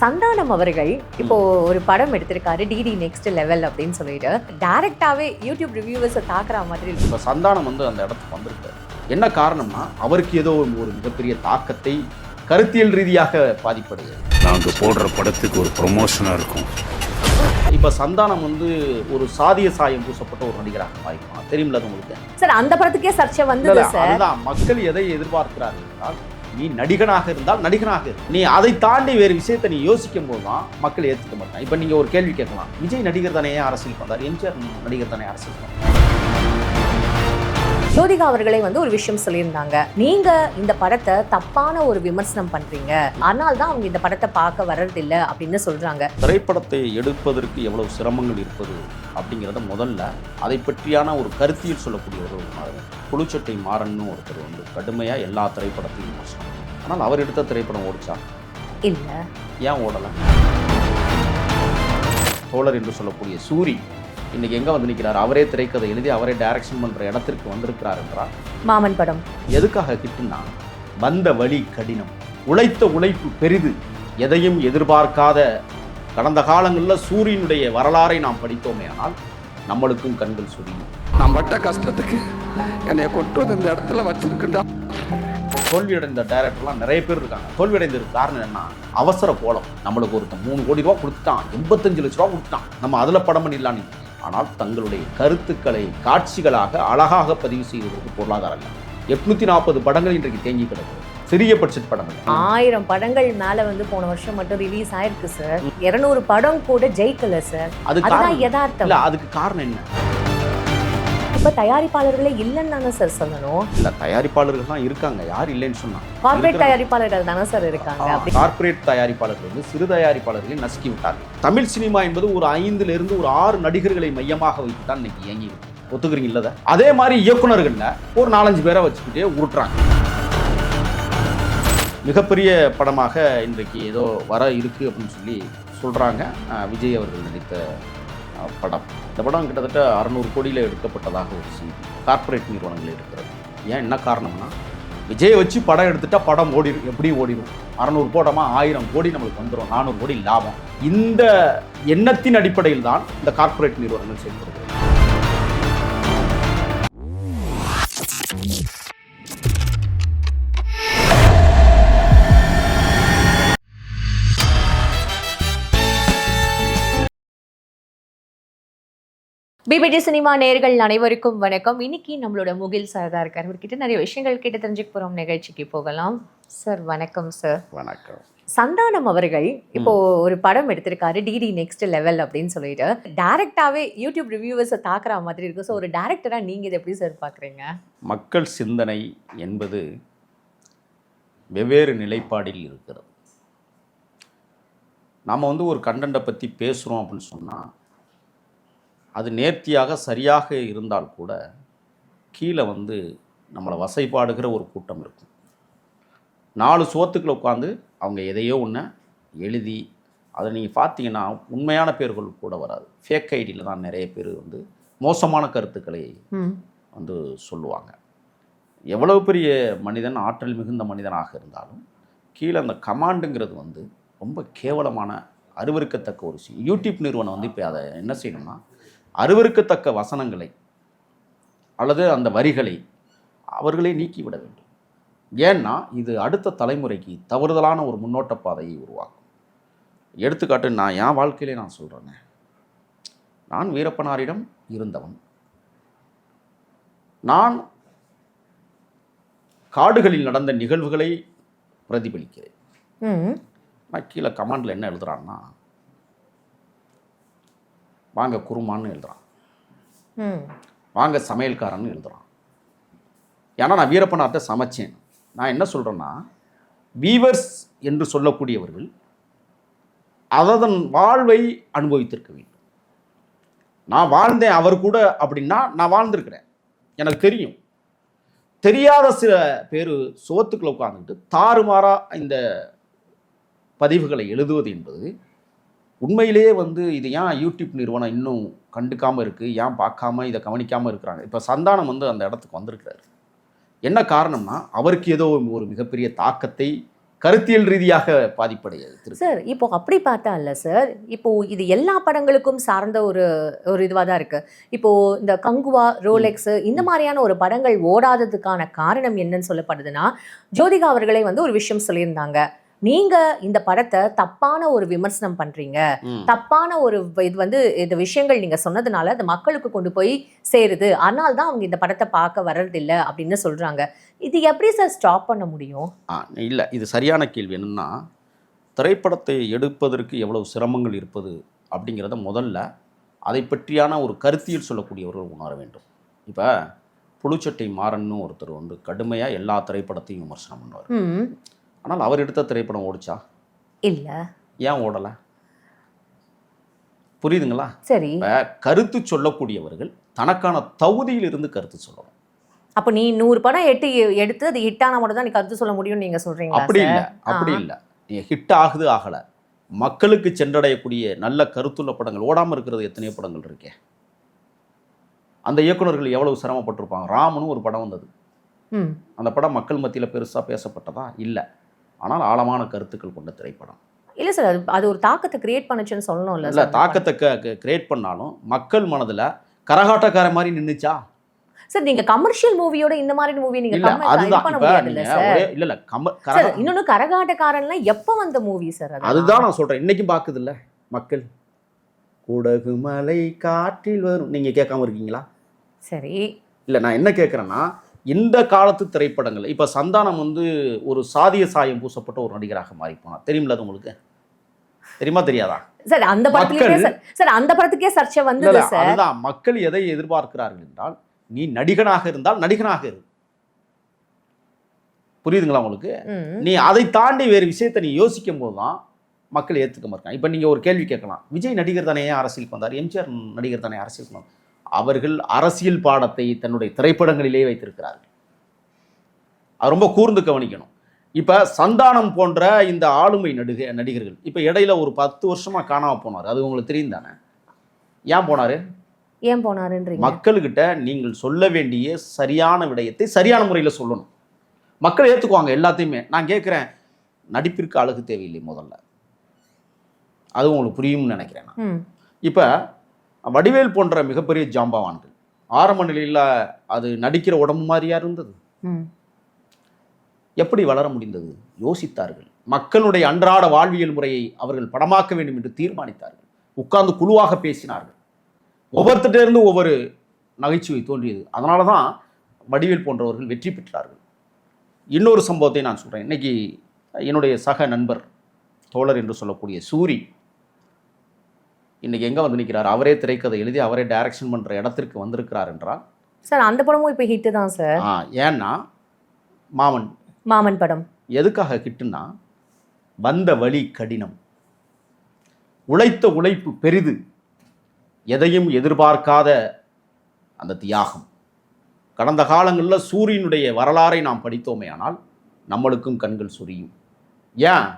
சந்தானம் அவர்கள் இப்போ ஒரு படம் எடுத்திருக்காரு டிடி நெக்ஸ்ட் லெவல் அப்படின்னு சொல்லிட்டு டைரக்டாவே யூடியூப் ரிவ்யூவர்ஸை தாக்குற மாதிரி இருக்கு. இப்போ சந்தானம் அந்த இடத்துக்கு வந்திருக்காரு. என்ன காரணம்னா அவருக்கு ஏதோ ஒரு மிகப்பெரிய தாக்கத்தை கருத்தியல் ரீதியாக பாதிப்படுகிறது. நாங்கள் போடுற படத்துக்கு ஒரு ப்ரொமோஷனாக இருக்கும். இப்போ சந்தானம் ஒரு சாதிய சாயம் பூசப்பட்ட ஒரு நடிகராக மாறிக்கலாம். தெரியுமில்ல உங்களுக்கு சார்? அந்த படத்துக்கே சர்ச்சை வந்தது சார். அதுதான் மக்கள் எதை எதிர்பார்க்கிறார்கள் என்றால், நீ நடிகனாக இருந்தால் நடிகனாக இரு. நீ அதை தாண்டி வேறு விஷயத்தை நீ யோசிக்கும் போது தான் மக்கள் ஏற்றுக்க மாட்டாங்க. இப்போ நீங்கள் ஒரு கேள்வி கேட்கலாம், விஜய் நடிகர் தானே அரசியல் வந்தார், எம்ஜிஆர் நடிகர் தானே அரசியல் வந்தார். ஜோதிகா அவர்களே ஒரு விஷயம் சொல்லியிருந்தாங்க, நீங்க இந்த படத்தை தப்பான ஒரு விமர்சனம் பண்றீங்க, ஆனால் தான் அவங்க இந்த படத்தை பார்க்க வர்றதில்லை அப்படின்னு சொல்றாங்க. திரைப்படத்தை எடுப்பதற்கு எவ்வளவு சிரமங்கள் இருப்பது அப்படிங்கிறத முதல்ல அதை பற்றியான ஒரு கருத்தியல் சொல்லக்கூடிய ஒரு புழுச்சட்டை மாறன்னு ஒருத்தர் கடுமையாக எல்லா திரைப்படத்தையும் விமர்சனம். ஆனால் அவர் எடுத்த திரைப்படம் ஓடிச்சா? இல்லை. ஏன் ஓடலை? தோழர் என்று சொல்லக்கூடிய சூரி இன்னைக்கு எங்கே வந்து நிற்கிறார்? அவரே திரைக்கதை எழுதி அவரே டைரக்ஷன் பண்ணுற இடத்திற்கு வந்திருக்கிறார் என்றால் மாமன் படம் எதுக்காக கிட்டுன்னா, வந்த வழி கடினம், உழைத்த உழைப்பு பெரிது, எதையும் எதிர்பார்க்காத கடந்த காலங்களில் சூரியனுடைய வரலாறை நாம் படித்தோமே ஆனால் நம்மளுக்கும் கண்கள் சுரியும். நான் பட்ட கஷ்டத்துக்கு என்னை கொண்டு வந்து இந்த இடத்துல வச்சிருக்குண்டா. தோல்வியடைந்த டைரக்டர்லாம் நிறைய பேர் இருக்காங்க. தோல்வியடைந்ததுக்கு காரணம் என்ன? அவசர கோலம். நம்மளுக்கு ஒருத்தன் 3 கோடி ரூபா கொடுத்துட்டான், 85 லட்ச ரூபா கொடுத்துட்டான், நம்ம அதில் படம் பண்ணிடலான்னு. ஆனால் தங்களுடைய கருத்துக்களை காட்சிகளாக அழகாக பதிவு செய்வதற்கு பொருளாதாரம் இல்லை. 840 படங்கள் இன்றைக்கு தேங்கி கிடக்குது. சிறிய பட்ஜெட் படங்கள் 1000 படங்கள் மேல போன வருஷம் மட்டும் ரிலீஸ் ஆயிருக்கு சார். 200 படம் கூட ஜெயிக்கல சார். அதுதான் யதார்த்தம். இல்ல, அதுக்கு காரணம் என்ன? இப்ப தயாரிப்பாளர்களே இல்லைன்னு தானே சார் சொல்லணும். இல்ல, தயாரிப்பாளர்கள் தான் இருக்காங்க, யார் இல்லைன்னு சொன்னா? கார்ப்பரேட் தயாரிப்பாளர்கள் தானே சார் இருக்காங்க. கார்ப்பரேட் தயாரிப்பாளர்கள் சிறு தயாரிப்பாளர்களை நசுக்கி விட்டார்கள். தமிழ் சினிமா என்பது ஒரு 5 இருந்து ஒரு 6 நடிகர்களை மையமாக வைத்து தான் இன்னைக்கு இயங்கி ஒத்துக்கிறீங்க இல்ல? அதே மாதிரி இயக்குனர்கள்ல ஒரு 4-5 பேரை வச்சுக்கிட்டே உருட்டுறாங்க. மிகப்பெரிய படமாக இன்றைக்கு ஏதோ வர இருக்கு அப்படின்னு சொல்லி சொல்றாங்க. விஜய் அவர்கள் நடித்த படம். இந்த படம் கிட்டத்தட்ட 600 கோடியில் எடுக்கப்பட்டதாக ஒரு செய்தி கார்ப்பரேட் நிறுவனங்கள் இருக்கிறது. ஏன், என்ன காரணம்னா, விஜயை வச்சு படம் எடுத்துட்டா படம் ஓடிடும். எப்படி ஓடிடும்? 600 போடமா 1000 கோடி நம்மளுக்கு வந்துடும், 400 கோடி லாபம். இந்த எண்ணத்தின் அடிப்படையில் தான் இந்த கார்ப்பரேட் நிறுவனங்கள் செயல்படுகிறது. பிபிடி சினிமா நேயர்கள் அனைவருக்கும் வணக்கம். இன்னைக்கு நம்மளோட முகில் சார் தான் இருக்கார். அவர்கிட்ட நிறைய விஷயங்கள் கேட்டு தெரிஞ்சுக்க போறோம். நிகழ்ச்சிக்கு போகலாம். சார் வணக்கம். சார் வணக்கம். சந்தானம் அவர்கள் இப்போ ஒரு படம் எடுத்திருக்காரு டிடி நெக்ஸ்ட் லெவல் அப்படின்னு சொல்லிட்டு டைரக்டாவே யூடியூப் ரிவ்யூவர்ஸை தாக்குற மாதிரி இருக்கு. ஸோ ஒரு டைரக்டரா நீங்க இதை எப்படி சார் பாக்குறீங்க? மக்கள் சிந்தனை என்பது வெவ்வேறு நிலைப்பாடில் இருக்கிறது. நாம் ஒரு கண்டென்ட்டை பற்றி பேசுகிறோம் அப்படின்னு சொன்னால் அது நேர்த்தியாக சரியாக இருந்தால் கூட கீழே நம்மளை வசைப்பாடுகிற ஒரு கூட்டம் இருக்கும். 4 சுவத்துக்களை உட்காந்து அவங்க எதையோ ஒன்று எழுதி அதை நீங்கள் பார்த்தீங்கன்னா உண்மையான பேர்கள் கூட வராது. ஃபேக் ஐடியில் தான் நிறைய பேர் மோசமான கருத்துக்களை சொல்லுவாங்க. எவ்வளவு பெரிய மனிதன், ஆற்றல் மிகுந்த மனிதனாக இருந்தாலும் கீழே அந்த கமாண்டுங்கிறது ரொம்ப கேவலமான அருவருக்கத்தக்க ஒரு விஷயம். யூடியூப் நிறுவனம் இப்போ அதை என்ன செய்யணும்னா, அருவருக்கத்தக்க வசனங்களை அல்லது அந்த வரிகளை அவர்களே நீக்கிவிட வேண்டும். ஏன்னா இது அடுத்த தலைமுறைக்கு தவறுதலான ஒரு முன்னோட்ட பாதையை உருவாக்கும். எடுத்துக்காட்டு, நான் என் வாழ்க்கையிலே நான் சொல்கிறேன்னே, நான் வீரப்பனாரிடம் இருந்தவன். நான் காடுகளில் நடந்த நிகழ்வுகளை பிரதிபலிக்கிறேன். நான் கீழே கமாண்டில் என்ன எழுதுறான்னா, வாங்க குருமான்னு எழுதுறான், வாங்க சமையல்காரன்னு எழுதுறான். ஏன்னா நான் வீரப்பனார்ட்ட சமைச்சேன். நான் என்ன சொல்கிறேன்னா, வீவர்ஸ் என்று சொல்லக்கூடியவர்கள் அதன் வாழ்வை அனுபவித்திருக்க வேண்டும். நான் வாழ்ந்தேன் அவர் கூட அப்படின்னா நான் வாழ்ந்திருக்கிறேன், எனக்கு தெரியும். தெரியாத சில பேர் சுவத்துக்குள்ள உட்கார்ந்துட்டு தாறுமாறாக இந்த பதிவுகளை எழுதுவது என்பது உண்மையிலேயே இது ஏன் யூடியூப் நிறுவனம் இன்னும் கண்டுக்காமல் இருக்குது, ஏன் பார்க்காம இதை கவனிக்காமல் இருக்கிறாங்க? இப்போ சந்தானம் அந்த இடத்துக்கு வந்திருக்கிறாரு. என்ன காரணம்னா, அவருக்கு ஏதோ ஒரு மிகப்பெரிய தாக்கத்தை கருத்தியல் ரீதியாக பாதிப்படையாது. சார் இப்போ அப்படி பார்த்தா இல்ல சார், இப்போ இது எல்லா படங்களுக்கும் சார்ந்த ஒரு ஒரு இதுவாக தான் இருக்கு. இப்போ இந்த கங்குவா, ரோலெக்ஸ் இந்த மாதிரியான ஒரு படங்கள் ஓடாததுக்கான காரணம் என்னன்னு சொல்லப்படுதுன்னா, ஜோதிகா அவர்களே வந்து ஒரு விஷயம் சொல்லியிருந்தாங்க. நீங்க இந்த படத்தை தப்பான ஒரு விமர்சனம் பண்றீங்க, தப்பான ஒரு இது வந்து இந்த விஷயங்கள் நீங்க சொன்னதுனால அது மக்களுக்கு கொண்டு போய் சேருது, அதனால தான் அவங்க இந்த படத்தை பார்க்க வர்றதில்லை அப்படின்னு சொல்றாங்க. இது எப்படி சார் ஸ்டாப் பண்ண முடியும்? இல்லை, இது சரியான கேள்வி. என்னென்னா, திரைப்படத்தை எடுப்பதற்கு எவ்வளவு சிரமங்கள் இருப்பது அப்படிங்கிறத முதல்ல அதை பற்றியான ஒரு கருத்தியல் சொல்லக்கூடியவர்கள் உணர வேண்டும். இப்போ புழுச்சட்டை மாறன்னு ஒருத்தர் வந்து கடுமையாக எல்லா திரைப்படத்தையும் விமர்சனம் பண்ணுவார். ஆனால் அவர் எடுத்த திரைப்படம் ஓடிச்சா? இல்லை. ஏன் ஓடலை? புரியுதுங்களா? சரி. இப்போ கருத்து சொல்லக்கூடியவர்கள் தனக்கான தகுதியில் இருந்து கருத்து சொல்லணும். அப்போ நீ 100 படம் எடுத்து அது ஹிட்டான மட்டும் தான் நீ கருத்து சொல்ல முடியும்னு நீங்கள் சொல்கிறீங்களா? அப்படி இல்லை, அப்படி இல்லை. நீ ஹிட் ஆகுது ஆகலை, மக்களுக்கு சென்றடையக்கூடிய நல்ல கருத்துள்ள படங்கள் ஓடாமல் இருக்கிறது எத்தனையோ படங்கள் இருக்கே. அந்த இயக்குநர்கள் எவ்வளவு சிரமப்பட்டிருப்பாங்க. ராமனும் ஒரு படம் வந்தது. அந்த படம் மக்கள் மத்தியில் பெருசாக பேசப்பட்டதா? இல்லை. ஆனால் ஆழமான கருத்துக்கள் கொண்ட திரைப்படம். இல்லை சார், அது ஒரு தாக்கத்தை கிரியேட் பண்ணுச்சுன்னு சொல்லணும். இல்லை, தாக்கத்தை கிரியேட் பண்ணாலும் மக்கள் மனதில் கரகாட்டக்கார மாதிரி நின்றுச்சா? சார் நீங்க கமர்ஷியல் மூவியோட இந்த மாதிரி மூவி நீங்க கம்பேர் பண்ண முடியாது இல்ல சார். இல்ல இன்னொன்னு கரகாட்டக்காரன்லாம் எப்ப வந்த மூவி சார்? அதுதான் நான் சொல்றேன். இன்னைக்கும் பாக்குது இல்ல மக்கள். குடகு மலை காற்றில் வரும், நீங்க கேட்காம இருக்கீங்களா? சரி. இல்ல, நான் என்ன கேட்கறேன்னா, இந்த காலத்து திரைப்படங்கள் இப்ப சந்தானம் வந்து ஒரு சாதிய சாயம் பூசப்பட்ட ஒரு நடிகராக மாறி போனார். தெரியுமில்ல அது உங்களுக்கு? தெரியுமா தெரியாதா? சார் அந்த படத்துக்கே சர்ச்சை வந்தது சார். அதுதான் மக்கள் எதை எதிர்பார்க்கிறார்கள் என்றால், நீ நடிகனாக இருந்தால் நடிகனாக இரு. புரியுதுங்களா உங்களுக்கு? நீ அதை தாண்டி வேறு விஷயத்தை நீ யோசிக்கும் போதுதான் மக்கள் ஏற்றுக்க மாட்டாங்க. இப்போ நீங்கள் ஒரு கேள்வி கேட்கலாம், விஜய் நடிகர் தானே அரசியலுக்கு வந்தார், எம்ஜிஆர் நடிகர் தானே அரசியலுக்கு வந்தார். அவர்கள் அரசியல் பாடத்தை தன்னுடைய திரைப்படங்களிலே வைத்திருக்கிறார்கள். அது ரொம்ப கூர்ந்து கவனிக்கணும். இப்போ சந்தானம் போன்ற இந்த ஆளுமை நடிகர்கள் இப்போ இடையில ஒரு 10 வருஷமா காணாமல் போனார். அது உங்களுக்கு தெரியும் தானே? ஏன் போனார்? ஏன் போனாருன்றீங்க? மக்கள்கிட்ட நீங்கள் சொல்ல வேண்டிய சரியான விடயத்தை சரியான முறையில் சொல்லணும். மக்கள் ஏற்றுக்குவாங்க எல்லாத்தையுமே. நான் கேட்குறேன், நடிப்பிற்கு அழகு தேவையில்லை முதல்ல. அது உங்களுக்கு புரியும்னு நினைக்கிறேன். இப்போ வடிவேல் போன்ற மிகப்பெரிய ஜாம்பவான்கள் ஆரம்ப நிலையில் அது நடிக்கிற உடம்பு மாதிரியா இருந்தது? எப்படி வளர முடிந்தது? யோசித்தார்கள். மக்களுடைய அன்றாட வாழ்வியல் முறையை அவர்கள் படமாக்க வேண்டும் என்று தீர்மானித்தார்கள். உட்கார்ந்து குழுவாக பேசினார்கள். ஒவ்வொருத்திட்ட இருந்து ஒவ்வொரு நகைச்சுவை தோன்றியது. அதனால தான் வடிவேல் போன்றவர்கள் வெற்றி பெற்றார்கள். இன்னொரு சம்பவத்தை நான் சொல்கிறேன். இன்னைக்கு என்னுடைய சக நண்பர் தோழர் என்று சொல்லக்கூடிய சூரி இன்னைக்கு எங்கே வந்து நிற்கிறார்? அவரே திரைக்கதை எழுதி அவரே டைரக்ஷன் பண்ணுற இடத்திற்கு வந்திருக்கிறார் என்றால் சார் அந்த படமும் இப்போ ஹிட்டு தான் சார். ஏன்னா மாமன் படம் எதுக்காக ஹிட்டுன்னா, வந்த வழி கடினம், உழைத்த உழைப்பு பெரிது, எதையும் எதிர்பார்க்காத அந்த தியாகம். கடந்த காலங்களில் சூரியனுடைய வரலாறை நாம் படித்தோமே ஆனால் நம்மளுக்கும் கண்கள் சொரியும். ஏன்?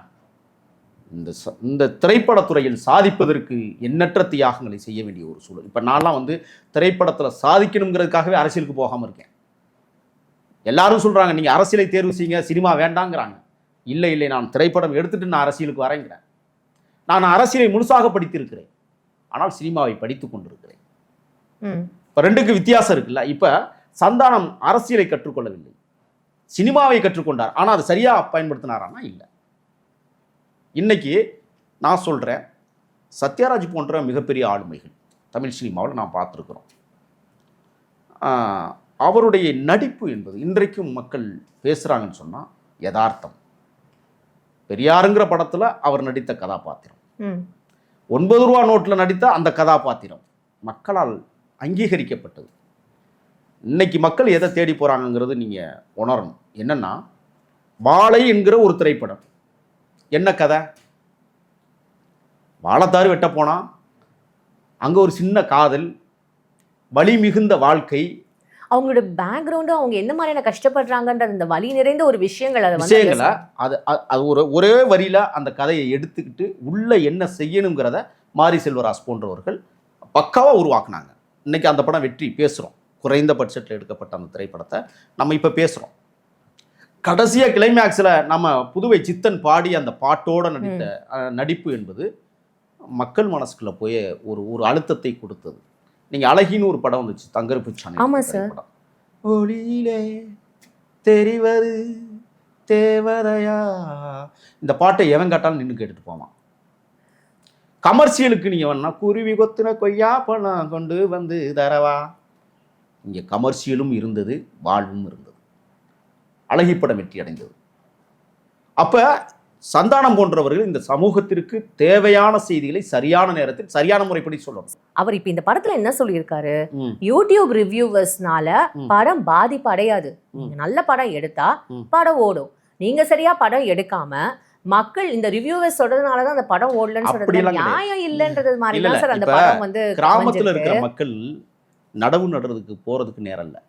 இந்த திரைப்படத்துறையில் சாதிப்பதற்கு எண்ணற்ற தியாகங்களை செய்ய வேண்டிய ஒரு சூழல். இப்போ நான்லாம் வந்து திரைப்படத்தில் சாதிக்கணுங்கிறதுக்காகவே அரசியலுக்கு போகாமல் இருக்கேன். எல்லாரும் சொல்கிறாங்க நீங்கள் அரசியலை தேர்வு செய்யுங்க, சினிமா வேண்டாங்கிறாங்க. இல்லை, நான் திரைப்படம் எடுத்துகிட்டு நான் அரசியலுக்கு வரேங்கிறேன். நான் அரசியலை முழுசாக படித்திருக்கிறேன், ஆனால் சினிமாவை படித்து கொண்டிருக்கிறேன். இப்போ ரெண்டுக்கு வித்தியாசம் இருக்குல்ல. இப்போ சந்தானம் அரசியலை கற்றுக்கொள்ளவில்லை, சினிமாவை கற்றுக்கொண்டார். ஆனால் அது சரியாக பயன்படுத்தினாரானா? இல்லை. இன்னைக்கு நான் சொல்கிறேன், சத்யராஜ் போன்ற மிகப்பெரிய ஆளுமைகள் தமிழ் சினிமாவில் நான் பார்த்துருக்குறோம். அவருடைய நடிப்பு என்பது இன்றைக்கும் மக்கள் பேசுகிறாங்கன்னு சொன்னால் யதார்த்தம். பெரியாருங்கிற படத்தில் அவர் நடித்த கதாபாத்திரம், 9 ரூபா நோட்டில் நடித்த அந்த கதாபாத்திரம் மக்களால் அங்கீகரிக்கப்பட்டது. இன்னைக்கு மக்கள் எதை தேடி போகிறாங்கங்கிறது நீங்கள் உணரணும். என்னென்னா, வாழை என்கிற ஒரு திரைப்படம். என்ன கதை? வாழைத்தாறு வெட்ட போனால் அங்கே ஒரு சின்ன காதல், வலி மிகுந்த வாழ்க்கை, அவங்களோட பேக்ரவுண்டும் அவங்க என்ன மாதிரியான கஷ்டப்படுறாங்கன்ற அந்த வலி நிறைந்த ஒரு விஷயங்களை அது ஒரே வரியில அந்த கதையை எடுத்துக்கிட்டு உள்ள என்ன செய்யணுங்கிறத மாரி செல்வராஜ் போன்றவர்கள் பக்காவா உருவாக்குனாங்க. இன்னைக்கு அந்த படம் வெற்றி பேசுகிறோம். குறைந்த பட்ஜெட்டில் எடுக்கப்பட்ட அந்த திரைப்படத்தை நம்ம இப்போ பேசுகிறோம். கடைசியா கிளைமேக்ஸ்ல நம்ம புதுவை சித்தன் பாடி அந்த பாட்டோட நடித்த நடிப்பு என்பது மக்கள் மனசுக்குள்ள போய் ஒரு அழுத்தத்தை கொடுத்தது. நீங்க அழகின்னு ஒரு படம் வந்துச்சு, தங்கர்புச்சாமி ஆமா சார். படம். ஒளியிலே தெரிவது தேவதையா, இந்த பாட்டை எவன் கேட்டாலும் நின்று கேட்டுட்டு போவான். கமர்ஷியலுக்கு நீங்க வேணா குருவி கொத்துன கொய்யா பழம் கொண்டு வந்து தரவா. இங்க கமர்ஷியலும் இருந்தது, வாழ்வும் இருந்தது. அழகி படம் வெற்றி அடைந்தது. அப்ப சந்தானம் போன்றவர்கள் இந்த சமூகத்திற்கு தேவையான செய்திகளை சரியான நேரத்தில் சரியான முறைப்படி சொல்லணும். அவர் இப்ப இந்த படத்துல என்ன சொல்லியிருக்காரு, யூடியூப் ரிவ்யூவர்ஸ்னால படம் பாதிப்பு அடையாது. நீங்க நல்ல படம் எடுத்தா படம் ஓடும். நீங்க சரியா படம் எடுக்காம மக்கள் இந்த ரிவ்யூவர்ஸ் சொல்றதுனாலதான் அந்த படம் ஓடலன்னு சொல்றது நியாயம் இல்லைன்றது மாதிரி தான் சார் அந்த படம் வந்து. கிராமத்துல இருக்கிற மக்கள் நடவு நடுறதுக்கு போறதுக்கு நேரம் இல்லை,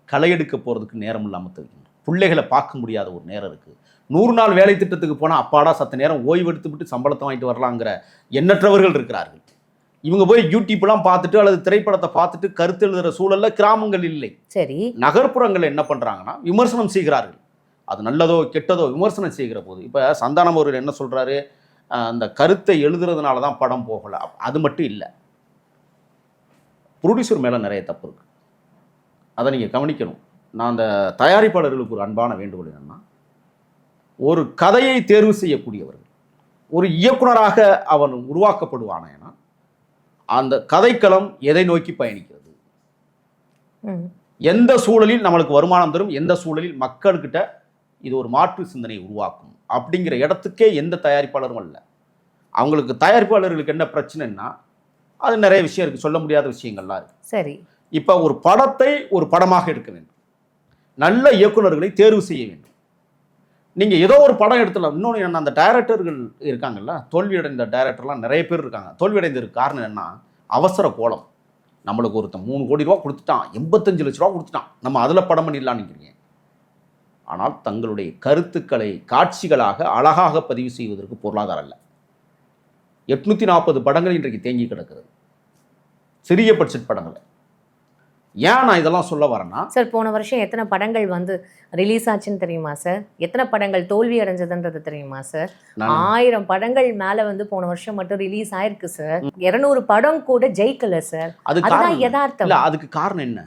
களை எடுக்க போறதுக்கு நேரம் இல்லாம தெரியும். பிள்ளைகளை பார்க்க முடியாத ஒரு நேரம் இருக்கு. 100 நாள் வேலை திட்டத்துக்கு போனால் அப்பாடா சத்த நேரம் ஓய்வு எடுத்து விட்டு சம்பளத்தை வாங்கிட்டு வரலாங்கிற எண்ணற்றவர்கள் இருக்கிறார்கள். இவங்க போய் யூடியூப்லாம் பார்த்துட்டு அல்லது திரைப்படத்தை பார்த்துட்டு கருத்து எழுதுகிற சூழல்ல கிராமங்கள் இல்லை. சரி, நகர்ப்புறங்கள் என்ன பண்ணுறாங்கன்னா விமர்சனம் செய்கிறார்கள். அது நல்லதோ கெட்டதோ விமர்சனம் செய்கிற போது இப்போ சந்தானம் அவர்கள் என்ன சொல்கிறாரு, அந்த கருத்தை எழுதுறதுனால தான் படம் போகலை. அது மட்டும் இல்லை, ப்ரொடியூசர் மேலே நிறைய தப்பு இருக்குது. அதை நீங்கள் கவனிக்கணும். நான் அந்த தயாரிப்பாளர்களுக்கு ஒரு அன்பான வேண்டுகோள் என்னென்னா, ஒரு கதையை தேர்வு செய்யக்கூடியவர்கள் ஒரு இயக்குனராக அவன் உருவாக்கப்படுவானா, அந்த கதைக்களம் எதை நோக்கி பயணிக்கிறது, எந்த சூழலில் நம்மளுக்கு வருமானம் தரும், எந்த சூழலில் மக்கள்கிட்ட இது ஒரு மாற்று சிந்தனையை உருவாக்கும் அப்படிங்கிற இடத்துக்கே எந்த தயாரிப்பாளரும் இல்லை. அவங்களுக்கு தயாரிப்பாளர்களுக்கு என்ன பிரச்சனைன்னா, அது நிறைய விஷயம் இருக்குது, சொல்ல முடியாத விஷயங்கள்லாம் இருக்குது. சரி, இப்போ ஒரு படத்தை ஒரு படமாக எடுக்க வேண்டும், நல்ல இயக்குனர்களை தேர்வு செய்ய வேண்டும். நீங்கள் ஏதோ ஒரு படம் எடுத்துலாம். இன்னொன்று என்ன, அந்த டைரக்டர்கள் இருக்காங்கல்ல, தோல்வியடைந்த டைரக்டர்லாம் நிறைய பேர் இருக்காங்க. தோல்வியடைந்ததுக்கு காரணம் என்ன, அவசர கோலம். நம்மளுக்கு ஒருத்தன் 3 கோடி ரூபா கொடுத்துட்டான், 85 லட்ச ரூபா கொடுத்துட்டான், நம்ம அதில் படம் பண்ணிடலான்னு நினைக்கிறீங்க. ஆனால் தங்களுடைய கருத்துக்களை காட்சிகளாக அழகாக பதிவு செய்வதற்கு பொருளாதாரம் இல்லை. 840 படங்கள் இன்றைக்கு தேங்கி கிடக்கிறது, சிறிய பட்ஜெட் படங்களை. ஏன் நான் இதெல்லாம் சொல்ல வரேன்னா சார், போன வருஷம் எத்தனை படங்கள் வந்து ரிலீஸ் ஆச்சுன்னு தெரியுமா சார்? எத்தனை படங்கள் தோல்வி அடைஞ்சதுன்றது தெரியுமா சார்? 1000 படங்கள் மேல வந்து போன வருஷம் மட்டும் ரிலீஸ் ஆயிருக்கு சார். 200 படம் கூட ஜெயிக்கல சார். அதுதான் யதார்த்தம். இல்ல, அதுக்கு காரணம் என்ன?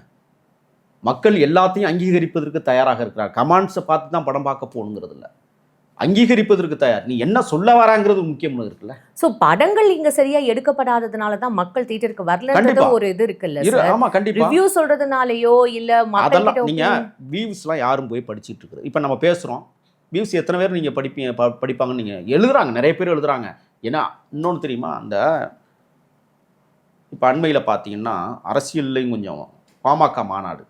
மக்கள் எல்லாத்தையும் அங்கீகரிப்பதற்கு தயாராக இருக்கிறார். கமெண்ட்ஸை பார்த்து தான் படம் பார்க்க போகணுங்கிறது இல்லை, அங்கீகரிப்பதற்கு தயார். நீ என்ன சொல்ல வராங்கிறது முக்கியம் இருக்குல்ல. சோ படங்கள் இங்க சரியா எடுக்கப்படாததுனால தான் மக்கள் தியேட்டருக்கு வரலன்றது ஒரு இது இருக்குல்ல சார். ஆமா, கண்டிப்பா. ரிவ்யூ சொல்றதுனாலயோ இல்ல மக்கள் கிட்ட நீங்க வியூஸ்லாம் யாரும் போய் படிச்சிட்டு இருக்குது. இப்போ நம்ம பேசுறோம், வியூஸ் எத்தனை பேர் நீங்க படிப்பாங்கன்னு நீங்க எழுதுறாங்க, நிறைய பேர் எழுதுறாங்க. ஏன்னா இன்னொன்று தெரியுமா, அந்த இப்போ அண்மையில் பார்த்தீங்கன்னா அரசியல்லையும் கொஞ்சம் பாமக மாநாடு,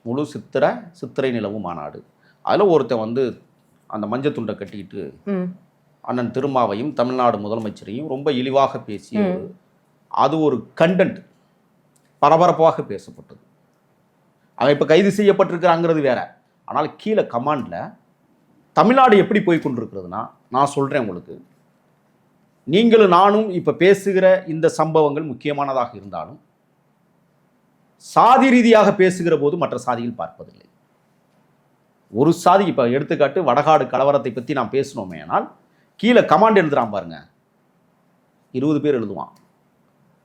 முழு சித்திரை நிலவு மாநாடு. அதில் ஒருத்தன் வந்து அந்த மஞ்சள் துண்டை கட்டிக்கிட்டு அண்ணன் திருமாவையும் தமிழ்நாடு முதலமைச்சரையும் ரொம்ப இழிவாக பேசி அது ஒரு கண்டென்ட் பரபரப்பாக பேசப்பட்டது. அவன் இப்போ கைது செய்யப்பட்டிருக்கிறாங்கிறது வேற. ஆனால் கீழே கமாண்டில் தமிழ்நாடு எப்படி போய் கொண்டிருக்கிறதுனா, நான் சொல்கிறேன் உங்களுக்கு, நீங்களும் நானும் இப்போ பேசுகிற இந்த சம்பவங்கள் முக்கியமானதாக இருந்தாலும் சாதி ரீதியாக பேசுகிற போது மற்ற சாதிகள் பார்ப்பதில்லை. ஒரு சாதி, இப்போ எடுத்துக்காட்டு வடகாடு கலவரத்தை பற்றி நான் பேசணுமே, ஆனால் கீழே கமாண்ட் எழுதுறான் பாருங்க, 20 பேர் எழுதுவான்.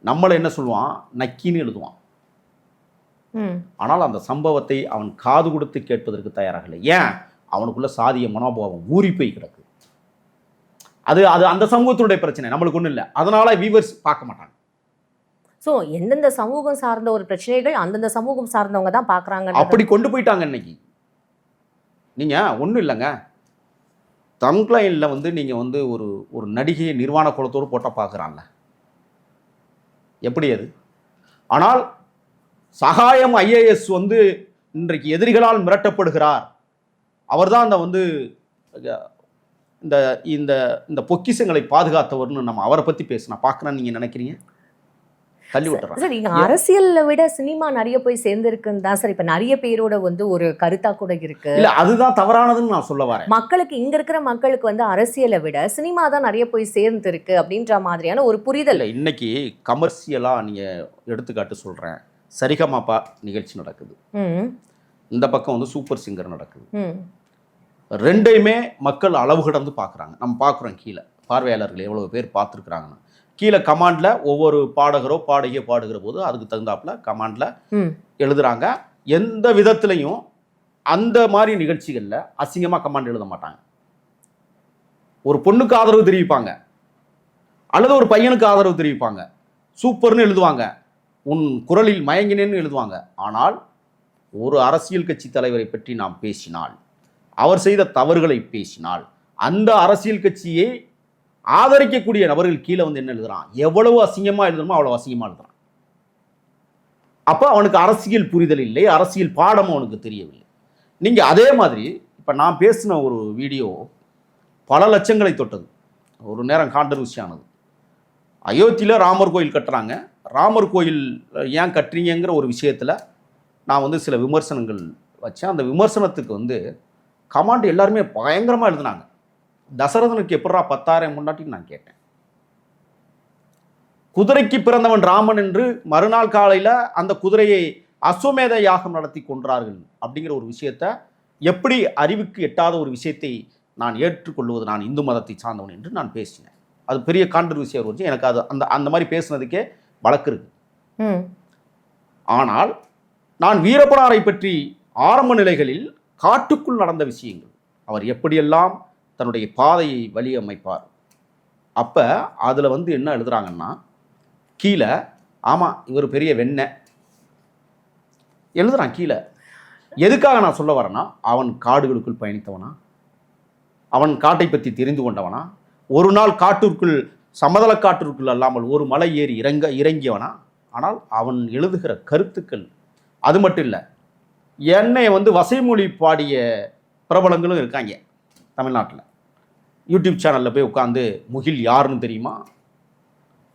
நம்மளை என்ன சொல்லுவான், நக்கின்னு எழுதுவான். ஆனால் அந்த சம்பவத்தை அவன் காது கொடுத்து கேட்பதற்கு தயாராக இல்லை. ஏன்? அவனுக்குள்ள சாதிய மனோபாவம் ஊறி போய் கிடக்கு. அது அது அந்த சமூகத்தினுடைய பிரச்சனை, நம்மளுக்கு ஒன்றும் இல்லை. அதனால வியூவர்ஸ் பார்க்க மாட்டாங்க. ஸோ எந்தெந்த சமூகம் சார்ந்த ஒரு பிரச்சனைகள் அந்தந்த சமூகம் சார்ந்தவங்க தான் பார்க்குறாங்க. அப்படி கொண்டு போயிட்டாங்க இன்னைக்கு. நீங்கள் ஒன்றும் இல்லைங்க, தம்ப்லைனில் வந்து நீங்கள் வந்து ஒரு நடிகையை நிர்வாண குலத்தோடு போட்டால் பார்க்குறாங்க, எப்படி அது? ஆனால் சகாயம் IAS வந்து இன்றைக்கு எதிரிகளால் மிரட்டப்படுகிறார், அவர்தான் அந்த வந்து இந்த இந்த இந்த பொக்கிஷங்களை பாதுகாத்தவர்னு நம்ம அவரை பற்றி பேசினா பார்க்குறேன்னு நீங்கள் நினைக்கிறீங்க? தள்ளி விட்டுறாங்க சார். இங்க அரசியலை விட சினிமா நிறைய போய் சேர்ந்துருக்குன்னு தான் சார் இப்ப நிறைய பேரோட வந்து ஒரு கருத்தா கூட இருக்கு. இல்ல, அதுதான் தவறானதுன்னு நான் சொல்ல வரேன். மக்களுக்கு, இங்க இருக்கிற மக்களுக்கு வந்து அரசியலை விட சினிமா தான் நிறைய போய் சேர்ந்து இருக்கு அப்படின்ற மாதிரியான ஒரு புரிதல். இன்னைக்கு கமர்ஷியலா நீங்க எடுத்துக்காட்டு சொல்றேன், சரிகமாப்பா நிகழ்ச்சி நடக்குது. இந்த பக்கம் வந்து சூப்பர் சிங்கர் நடக்குது. ம். ரெண்டையுமே மக்கள் அளவு கடந்து பார்க்குறாங்க. நம்ம பார்க்குறோம் கீழே பார்வையாளர்கள் எவ்வளோ பேர் பார்த்துருக்குறாங்கன்னு. கீழே கமாண்டில் ஒவ்வொரு பாடகரோ பாடகியோ பாடுகிற போது அதுக்கு தகுந்தாப்புல கமாண்டில் ம். எழுதுறாங்க. எந்த விதத்துலையும் அந்த மாதிரி நிகழ்ச்சிகளில் அசிங்கமாக கமாண்ட் எழுத மாட்டாங்க. ஒரு பொண்ணுக்கு ஆதரவு தெரிவிப்பாங்க, அல்லது ஒரு பையனுக்கு ஆதரவு தெரிவிப்பாங்க, சூப்பர்னு எழுதுவாங்க, உன் குரலில் மயங்கினேன்னு எழுதுவாங்க. ஆனால் ஒரு அரசியல் கட்சி தலைவரை பற்றி நாம் பேசினால், அவர் செய்த தவறுகளை பேசினால், அந்த அரசியல் கட்சியை ஆதரிக்கக்கூடிய நபர்கள் கீழே வந்து என்ன எழுதுறான், எவ்வளவு அசிங்கமா எழுதணுமோ அவ்வளவு அசிங்கமா எழுதுறான். அப்ப அவனுக்கு அரசியல் புரிதல் இல்லை, அரசியல் பாடம் அவனுக்கு தெரியவில்லை. நீங்க அதே மாதிரி இப்ப நான் பேசின ஒரு வீடியோ பல லட்சங்களை தொட்டது, ஒரு நேரம் கான்ட்ரவர்சி ஆனது. அயோத்தியில் ராமர் கோயில் கட்டுறாங்க, ராமர் கோயில் ஏன் கட்டுறீங்கிற ஒரு விஷயத்தில் நான் வந்து சில விமர்சனங்கள் வச்சேன். அந்த விமர்சனத்துக்கு வந்து கமாண்ட் எல்லாருமே பயங்கரமாக எழுதுனாங்க. தசரதனுக்கு எப்படா 10,000 முன்னாட்டின்னு நான் கேட்டேன். குதிரைக்கு பிறந்தவன் ராமன் என்று மறுநாள் காலையில் அந்த குதிரையை அஸ்வமேத யாகம் நடத்தி கொன்றார்கள் அப்படிங்கிற ஒரு விஷயத்தை, எப்படி அறிவுக்கு எட்டாத ஒரு விஷயத்தை நான் ஏற்றுக்கொள்வது, நான் இந்து மதத்தை சார்ந்தவன் என்று நான் பேசினேன். அது பெரிய கான்ட்ரவர்சியாக இருந்துச்சு. எனக்கு அது அந்த மாதிரி பேசுனதுக்கே வழக்கு இருக்கு. ஆனால் நான் வீரப்பனாரை பற்றி ஆரம்ப நிலைகளில் காட்டுக்குள் நடந்த விஷயங்கள், அவர் எப்படியெல்லாம் தன்னுடைய பாதையை வழியமைப்பார், அப்போ அதில் வந்து என்ன எழுதுறாங்கன்னா கீழே, ஆமாம் இவர் பெரிய வெண்ணெய் எழுதுறான் கீழே. எதுக்காக நான் சொல்ல வரேன்னா, அவன் காடுகளுக்குள் பயணித்தவனா, அவன் காட்டை பற்றி தெரிந்து கொண்டவனா, ஒரு நாள் காட்டிற்குள் சமதள காட்டிற்குள் அல்லாமல் ஒரு மலை ஏறி இறங்கியவனா. ஆனால் அவன் எழுதுகிற கருத்துக்கள் அது மட்டும் இல்லை, என்னை வந்து வசைமொழி பாடிய பிரபலங்களும் இருக்காங்க தமிழ்நாட்டில். யூடியூப் சேனலில் போய் உட்காந்து முகில் யாருன்னு தெரியுமா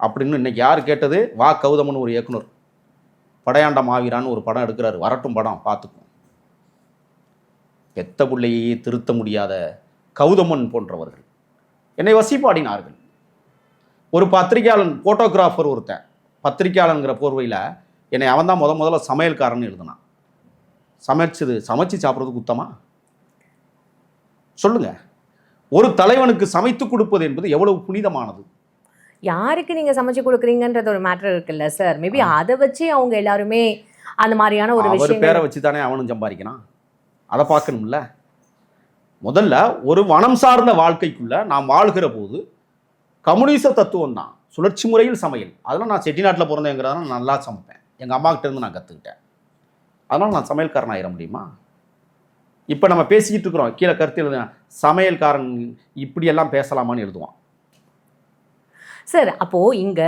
அப்படின்னு இன்னைக்கு யார் கேட்டது? வா கௌதமன் ஒரு இயக்குனர் படையாண்ட மாவீரான்னு ஒரு படம் எடுக்கிறாரு, வரட்டும் படம் பார்த்துக்கும். பெத்த பிள்ளையே திருத்த முடியாத கௌதமன் போன்றவர்கள் என்னை வசிப்பாடினார்கள். ஒரு பத்திரிகையாளன், போட்டோகிராஃபர் ஒருத்தன், பத்திரிகையாளனுங்கிற போர்வையில் என்னை அவன் தான் முதல்ல சமையல்காரன்னு எழுதுனான். சமைச்சு சாப்பிட்றது குத்தமா சொல்லுங்க? ஒரு தலைவனுக்கு சமைத்து கொடுப்பது என்பது எவ்வளவு புனிதமானது. யாருக்கு நீங்க சமைச்சு கொடுக்குறீங்கன்றது ஒரு மேட்டர் இருக்குல்ல சார். மேபி அதை வச்சு அவங்க எல்லாருமே அந்த மாதிரியான ஒரு விஷயம் பேரை வச்சு தானே அவனும் சம்பாதிக்கிறான். அதை பார்க்கணும்ல. முதல்ல ஒரு வனம் சார்ந்த வாழ்க்கைக்குள்ள நாம் வாழ்கிற போது கம்யூனிச தத்துவம் தான், சுழற்சி முறையில் சமையல். அதெல்லாம் நான் செட்டிநாட்டில் பிறந்தேங்கிறத நான் நல்லா சமைப்பேன், எங்கள் அம்மா கிட்ட இருந்து நான் கற்றுக்கிட்டேன். அதனால் நான் சமையல்காரன் ஆயிட முடியுமா? இப்போ நம்ம பேசிக்கிட்டு இருக்கிறோம், கீழே கருத்து எழுதுனா சமையல்காரன் இப்படியெல்லாம் பேசலாமான்னு எழுதுவான் சார். அப்போ இங்க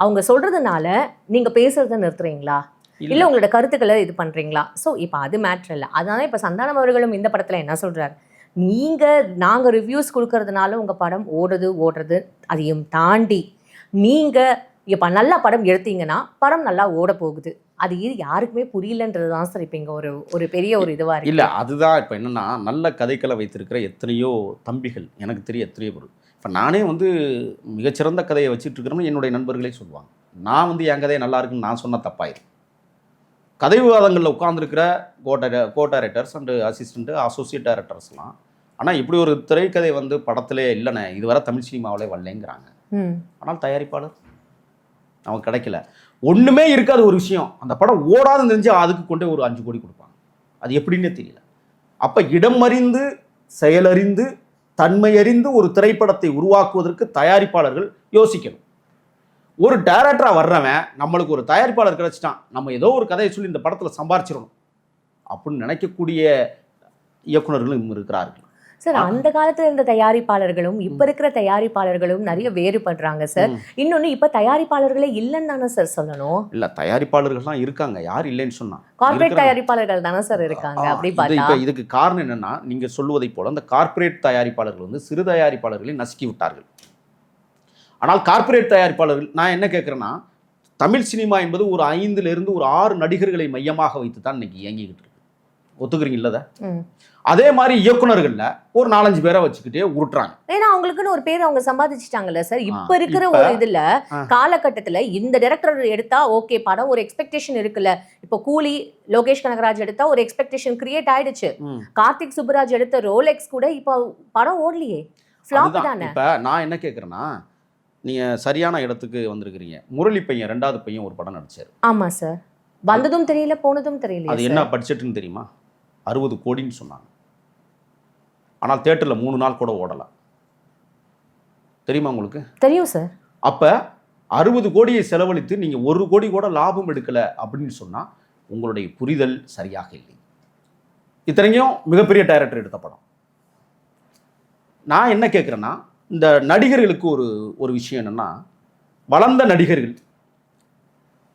அவங்க சொல்றதுனால நீங்க பேசுறதை நிறுத்துறீங்களா, இல்ல உங்களோட கருத்துக்களை இது பண்றீங்களா? ஸோ இப்போ அது மேட்ரு இல்லை. அதனால இப்போ சந்தானம் அவர்களும் இந்த படத்துல என்ன சொல்றாரு, நாங்க ரிவ்யூஸ் கொடுக்கறதுனால உங்க படம் ஓடுறது, அதையும் தாண்டி நீங்க இப்போ நல்ல படம் எடுத்தீங்கன்னா படம் நல்லா ஓட போகுது, அது யாருக்குமே புரியலன்றது தான் சார் இப்போ இங்கே ஒரு பெரிய ஒரு இதுவாக இருக்கு. இல்லை, அதுதான் இப்போ என்னென்னா, நல்ல கதைக்களை வைத்திருக்கிற எத்தனையோ தம்பிகள் எனக்கு தெரிய எத்தனையோ பொருள். இப்போ நானே வந்து மிகச்சிறந்த கதையை வச்சுட்டு இருக்கிறோம்னு என்னுடைய நண்பர்களே சொல்லுவாங்க. நான் வந்து என் கதையை நல்லா இருக்குன்னு நான் சொன்ன தப்பாயிரும். கதை விவாதங்களில் உட்கார்ந்துருக்கிற co directors and assistant associate டைரக்டர்ஸ்லாம், ஆனால் இப்படி ஒரு திரைக்கதை வந்து படத்திலே இல்லைண்ணே, இதுவரை தமிழ் சினிமாவிலே வரலைங்கிறாங்க. ஆனால் தயாரிப்பாளர் அவன் கிடைக்கல, ஒன்றுமே இருக்காது ஒரு விஷயம், அந்த படம் ஓடாதுன்னு தெரிஞ்சு அதுக்கு கொண்டே ஒரு 5 கோடி கொடுப்பாங்க. அது எப்படின்னே தெரியல. அப்போ இடம் அறிந்து செயலறிந்து தன்மை அறிந்து ஒரு திரைப்படத்தை உருவாக்குவதற்கு தயாரிப்பாளர்கள் யோசிக்கணும். ஒரு டைரக்டராக வர்றவன் நம்மளுக்கு ஒரு தயாரிப்பாளர் கிடைச்சிட்டான், நம்ம ஏதோ ஒரு கதையை சொல்லி இந்த படத்தில் சம்பாரிச்சிடணும் அப்படின்னு நினைக்கக்கூடிய இயக்குநர்களும் இருக்கிறார்கள் சார். அந்த காலத்துல இருந்த தயாரிப்பாளர்களும் இப்ப இருக்கிற தயாரிப்பாளர்களும் நிறைய வேறுபடுறாங்க சார். இன்னொன்னு இப்ப தயாரிப்பாளர்களே இல்லைன்னு தானே சார் சொல்லணும்? இல்ல, தயாரிப்பாளர்கள்லாம் இருக்காங்க, யார் இல்லைன்னு சொன்னா? கார்ப்பரேட் தயாரிப்பாளர்கள் தானே சார் இருக்காங்க. அப்படி பார்த்தா இதுக்கு காரணம் என்னன்னா, நீங்க சொல்வதை போல அந்த கார்ப்பரேட் தயாரிப்பாளர்கள் வந்து சிறு தயாரிப்பாளர்களை நசுக்கி விட்டார்கள். ஆனால் கார்ப்பரேட் தயாரிப்பாளர்கள், நான் என்ன கேட்குறேன்னா, தமிழ் சினிமா என்பது ஒரு 5 லிருந்து ஒரு 6 நடிகர்களை மையமாக வைத்து தான் இன்னைக்கு இயங்கிக்கிட்டு இருக்கு. ஒத்துக்கிறீங்கல்ல அதை? ம். அதே மாதிரி இயக்குனர்கள்ல ஒரு 4-5 பேரை வச்சுக்கிட்டே உருட்டுறாங்க. ஏன்னா அவங்களுக்குன்னு ஒரு பேர் அவங்க சம்பாதிச்சிட்டாங்கல்ல சார். இப்ப இருக்கிற இப்ப ஒரு இதுல காலகட்டத்துல இந்த டைரக்டர் எடுத்தா ஓகே, படம் ஒரு எக்ஸ்பெக்டேஷன் இருக்குல்ல. இப்போ கூலி லோகேஷ் கனகராஜ் எடுத்தா ஒரு எக்ஸ்பெக்டேஷன் கிரியேட் ஆயிடுச்சு. கார்த்திக் சுப்புராஜ் எடுத்த ரோலெக்ஸ் கூட இப்போ படம் ஓடலையே, ஃப்ளாப் அதுதான். தானே. இப்ப நான் என்ன கேட்குறேன்னா, நீங்க சரியான இடத்துக்கு வந்திருக்கிறீங்க. முரளி பையன் 2வது பையன் ஒரு படம் நடிச்சாரு. ஆமா சார். வந்ததும் தெரியல, போனதும் தெரியல. அது என்ன பட்ஜெட்னு தெரியுமா? 60 கோடின்னு சொன்னாங்க. ஆனால் தியேட்டரில் 3 நாள் கூட ஓடல. தெரியுமா உங்களுக்கு? தெரியும் சார். அப்ப 60 கோடியை செலவழித்து நீங்க 1 கோடி கூட லாபம் எடுக்கல அப்படின்னு சொன்னா உங்களுடைய புரிதல் சரியாக இல்லை. இத்தனைக்கும் மிகப்பெரிய டைரக்டர் எடுத்த படம். நான் என்ன கேட்குறேன்னா, இந்த நடிகர்களுக்கு ஒரு விஷயம் என்னன்னா, வளர்ந்த நடிகர்கள்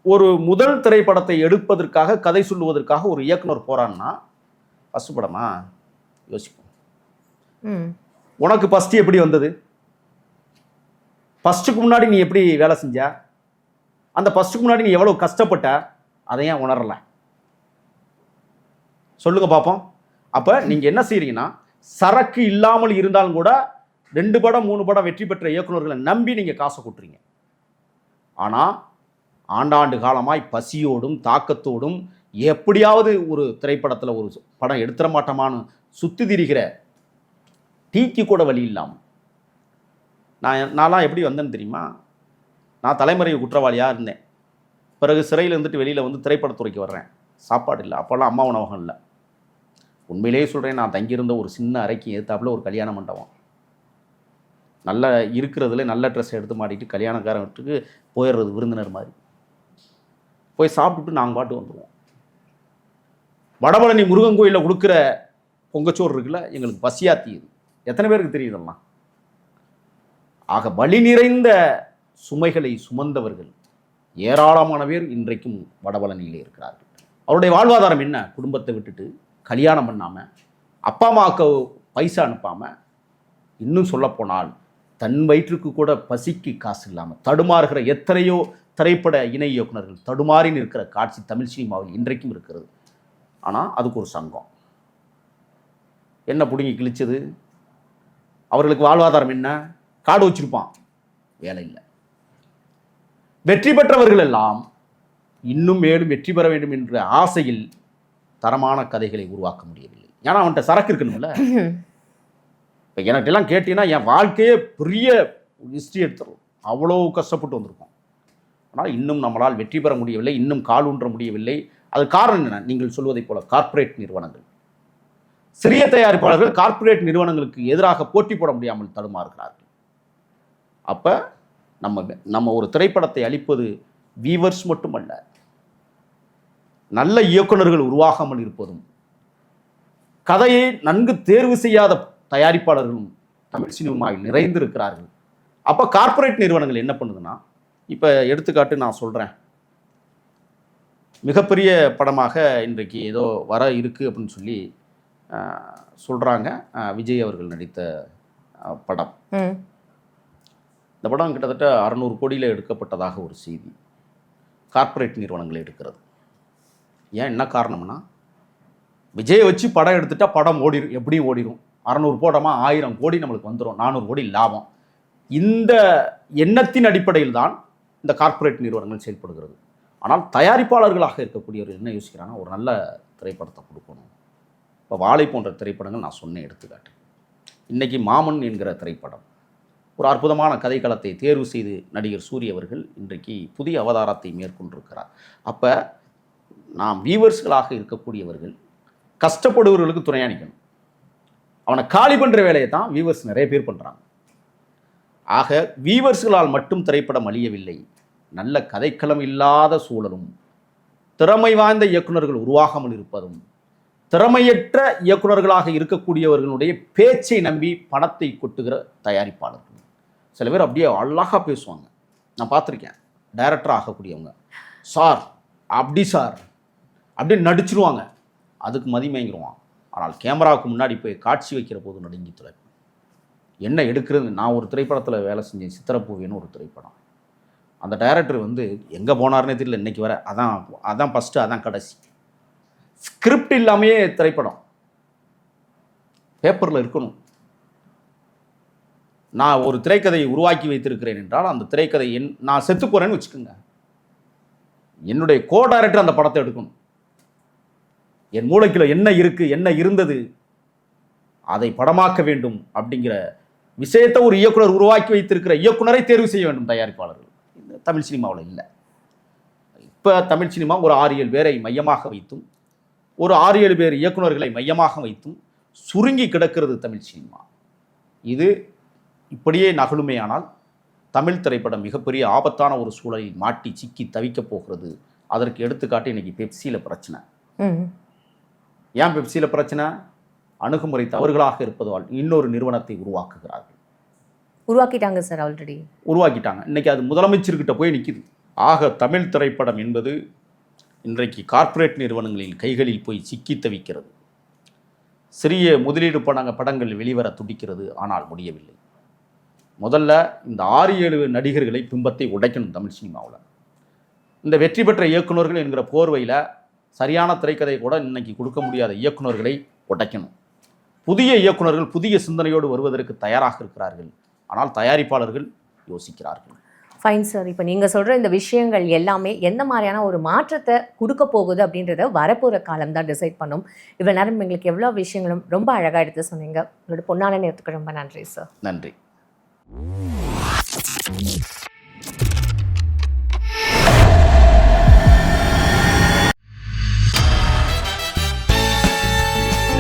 ஒரு முதல் திரைப்படத்தை எடுப்பதற்காக, கதை சொல்லுவதற்காக ஒரு இயக்குனர் போறான்னா, ஃபர்ஸ்ட் படமா யோசிப்போம். உனக்கு ஃபர்ஸ்ட் எப்படி வந்தது? ஃபர்ஸ்ட்டுக்கு முன்னாடி நீ எப்படி வேலை செஞ்ச? அந்த ஃபர்ஸ்ட்டுக்கு முன்னாடி நீ எவ்வளவு கஷ்டப்பட்ட? அதை ஏன் உணரல? சொல்லுங்க பார்ப்போம். அப்ப நீங்க என்ன செய்றீங்கன்னா, சரக்கு இல்லாமல் இருந்தாலும் கூட 2 படம் 3 படம் வெற்றி பெற்ற இயக்குனர்களை நம்பி நீங்க காசை கொட்டுறீங்க. ஆனா ஆண்டாண்டு காலமாய் பசியோடும் தாக்கத்தோடும் எப்படியாவது ஒரு திரைப்படத்தில் ஒரு படம் எடுத்துட மாட்டோமான்னு சுத்தி திரிகிற டீக்கு கூட வழி இல்லாமல் நான்லாம் எப்படி வந்தேன்னு தெரியுமா? நான் தலைமறைவு குற்றவாளியாக இருந்தேன். பிறகு சிறையில் இருந்துட்டு வெளியில் வந்து திரைப்படத்துறைக்கு வர்றேன். சாப்பாடு இல்லை, அப்போல்லாம் அம்மா உணவகம் இல்லை. உண்மையிலேயே சொல்கிறேன், நான் தங்கியிருந்த ஒரு சின்ன அறைக்கு எதிர்த்தாப்புல ஒரு கல்யாண மண்டபம். நல்ல இருக்கிறதுல நல்ல ட்ரெஸ் எடுத்து மாட்டிட்டு கல்யாணக்காரன் வீட்டுக்கு போயிடுறது விருந்தினர் மாதிரி. போய் சாப்பிட்டுட்டு நாங்கள் பாட்டு வந்துடுவோம். வடபழனி முருகன் கோயிலில் கொடுக்குற பொங்கச்சோறு இருக்குல்ல, எங்களுக்கு பசியாத்தியது. எத்தனை பேருக்கு தெரியுதெல்லாம்? ஆக வலி நிறைந்த சுமைகளை சுமந்தவர்கள் ஏராளமான பேர் இன்றைக்கும் வடபழனியிலே இருக்கிறார்கள். அவருடைய வாழ்வாதாரம் என்ன? குடும்பத்தை விட்டுட்டு கல்யாணம் பண்ணாமல், அப்பா அம்மாவுக்கு பைசா அனுப்பாமல், இன்னும் சொல்லப்போனால் தன் வயிற்றுக்கு கூட பசிக்கு காசு இல்லாமல் தடுமாறுகிற எத்தனையோ திரைப்பட இணை இயக்குனர்கள் தடுமாறி நிற்கிற காட்சி தமிழ் சினிமாவில் இன்றைக்கும் இருக்கிறது. ஆனால் அதுக்கு ஒரு சங்கம் என்ன பிடுங்கி கிழிச்சது? அவர்களுக்கு வாழ்வாதாரம் என்ன? காடு வச்சிருப்பான், வேலை இல்லை. வெற்றி பெற்றவர்கள் எல்லாம் இன்னும் மேலும் வெற்றி பெற வேண்டும் என்ற ஆசையில் தரமான கதைகளை உருவாக்க முடியவில்லை. ஏன்னா அவன்கிட்ட சரக்கு இருக்கணும்ல. இப்போ எனக்கெல்லாம் கேட்டீங்கன்னா என் வாழ்க்கையே பெரிய ஹிஸ்ட்ரி எடுத்துடும். அவ்வளோ கஷ்டப்பட்டு வந்திருக்கோம். ஆனால் இன்னும் நம்மளால் வெற்றி பெற முடியவில்லை, இன்னும் கால் ஊன்ற முடியவில்லை. அது காரணம் என்ன? நீங்கள் சொல்வதைப் போல கார்ப்பரேட் நிறுவனங்கள், சிறிய தயாரிப்பாளர்கள் கார்ப்பரேட் நிறுவனங்களுக்கு எதிராக போட்டி போட முடியாமல் தடுமாறுகிறார்கள். அப்போ நம்ம ஒரு திரைப்படத்தை அளிப்பது வீவர்ஸ் மட்டுமல்ல, நல்ல இயக்குனர்கள் உருவாகாமல் இருப்பதும், கதையை நன்கு தேர்வு செய்யாத தயாரிப்பாளர்களும் தமிழ் சினிமாவில் நிறைந்திருக்கிறார்கள். அப்போ கார்ப்பரேட் நிறுவனங்கள் என்ன பண்ணுதுன்னா, இப்போ எடுத்துக்காட்டு நான் சொல்கிறேன், மிகப்பெரிய படமாக இன்றைக்கு ஏதோ வர இருக்குது அப்படின்னு சொல்லி சொல்கிறாங்க. விஜய் அவர்கள் நடித்த படம். இந்த படம் கிட்டத்தட்ட 600 கோடியில் எடுக்கப்பட்டதாக ஒரு செய்தி. கார்ப்பரேட் நிறுவனங்கள் எடுக்கிறது. ஏன், என்ன காரணம்னா, விஜயை வச்சு படம் எடுத்துட்டா படம் ஓடிடும். எப்படி ஓடிடும்? 600 போடமா 1000 கோடி நம்மளுக்கு வந்துடும், 400 கோடி லாபம். இந்த எண்ணத்தின் அடிப்படையில் தான் இந்த கார்ப்பரேட் நிறுவனங்கள் செயல்படுகிறது. ஆனால் தயாரிப்பாளர்களாக இருக்கக்கூடியவர் என்ன யோசிக்கிறாங்கன்னா, ஒரு நல்ல திரைப்படத்தை கொடுக்கணும். இப்போ வாழை போன்ற திரைப்படங்கள் நான் சொன்னேன் எடுத்துக்காட்டு. இன்றைக்கி மாமன் என்கிற திரைப்படம் ஒரு அற்புதமான கதைக்களத்தை தேர்வு செய்து நடிகர் சூரிய அவர்கள் இன்றைக்கு புதிய அவதாரத்தை மேற்கொண்டிருக்கிறார். அப்போ நாம் வீவர்ஸ்களாக இருக்கக்கூடியவர்கள் கஷ்டப்படுபவர்களுக்கு துணையா நிற்கணும். அவனை காலி பண்ணுற வேலையை தான் வீவர்ஸ் நிறைய பேர் பண்ணுறாங்க. ஆக வீவர்ஸ்களால் மட்டும் திரைப்படம் அழியவில்லை, நல்ல கதைக்களம் இல்லாத சூழலும், திறமை வாய்ந்த இயக்குநர்கள் உருவாகாமல் இருப்பதும், திறமையற்ற இயக்குநர்களாக இருக்கக்கூடியவர்களுடைய பேச்சை நம்பி பணத்தை கொட்டுகிற தயாரிப்பாளர்கள். சில பேர் அப்படியே அழகாக பேசுவாங்க, நான் பார்த்துருக்கேன். டைரக்டர் ஆகக்கூடியவங்க, சார் அப்படி சார் அப்படின்னு நடிச்சிருவாங்க, அதுக்கு மதிமயங்கிடுவான். ஆனால் கேமராவுக்கு முன்னாடி போய் காட்சி வைக்கிற போது நடுங்கி துளைக்கும். என்ன எடுக்கிறது? நான் ஒரு திரைப்படத்தில் வேலை செஞ்சேன், சித்திரப்பூவின்னு ஒரு திரைப்படம். அந்த டைரக்டர் வந்து எங்கே போனார்னே தெரியல இன்னைக்கு வர. அதான் ஃபஸ்ட்டு, அதான் கடைசி. ஸ்கிரிப்ட் இல்லாமையே திரைப்படம் பேப்பரில் இருக்கணும். நான் ஒரு திரைக்கதையை உருவாக்கி வைத்திருக்கிறேன் என்றால் அந்த திரைக்கதை நான் செத்து போகிறேன்னு வச்சுக்கோங்க, என்னுடைய கோ டைரக்டர் அந்த படத்தை எடுக்கணும். என் மூளைக்குள்ள என்ன இருக்கு, என்ன இருந்தது, அதை படமாக்க வேண்டும் அப்படிங்கிற விஷயத்தை ஒரு இயக்குனர் உருவாக்கி வைத்திருக்கிற இயக்குனரை தேர்வு செய்ய வேண்டும் தயாரிப்பாளர்கள். தமிழ் சினிமாவில் இல்லை. இப்போ தமிழ் சினிமா ஒரு 6-7 பேரை மையமாக வைத்தும் ஒரு 6-7 பேர் இயக்குனர்களை மையமாக வைத்தும் சுருங்கி கிடக்கிறது தமிழ் சினிமா. இது இப்படியே நகலுமேயானால் தமிழ் திரைப்படம் மிகப்பெரிய ஆபத்தான ஒரு சூழலில் மாட்டி சிக்கி தவிக்கப் போகிறது. அதற்கு எடுத்துக்காட்டு இன்னைக்கு பெப்சியில் பிரச்சனை. ஏன் பெப்சியில் பிரச்சனை? அணுகுமுறை தவறுகளாக இருப்பதால் இன்னொரு நிறுவனத்தை உருவாக்கிட்டாங்க சார். ஆல்ரெடி உருவாக்கிட்டாங்க. இன்னைக்கு அது முதலமைச்சர்கிட்ட போய் நிற்கிது. ஆக தமிழ் திரைப்படம் என்பது இன்றைக்கு கார்ப்பரேட் நிறுவனங்களின் கைகளில் போய் சிக்கி தவிக்கிறது. சிறிய முதலீடு படங்கள் வெளிவர துடிக்கிறது, ஆனால் முடியவில்லை. முதல்ல இந்த 6-7 நடிகர்களை பிம்பத்தை உடைக்கணும் தமிழ் சினிமாவில். இந்த வெற்றி பெற்ற இயக்குனர்கள் என்கிற போர்வையில் சரியான திரைக்கதை கூட இன்னைக்கு கொடுக்க முடியாத இயக்குனர்களை உடைக்கணும். புதிய இயக்குனர்கள் புதிய சிந்தனையோடு வருவதற்கு தயாராக இருக்கிறார்கள். ஆனால் தயாரிப்பாளர்கள் யோசிக்கிறார்கள். Fine sir. இப்போ நீங்கள் சொல்கிற இந்த விஷயங்கள் எல்லாமே எந்த மாதிரியான ஒரு மாற்றத்தை கொடுக்க போகுது அப்படின்றத வரப்போகிற காலம் தான் டிசைட் பண்ணும். இவ்வளோ நேரம் எங்களுக்கு எவ்வளோ விஷயங்களும் ரொம்ப அழகாக எடுத்து சொன்னீங்க. உங்களோட பொன்னான நேரத்துக்கு ரொம்ப நன்றி சார். நன்றி.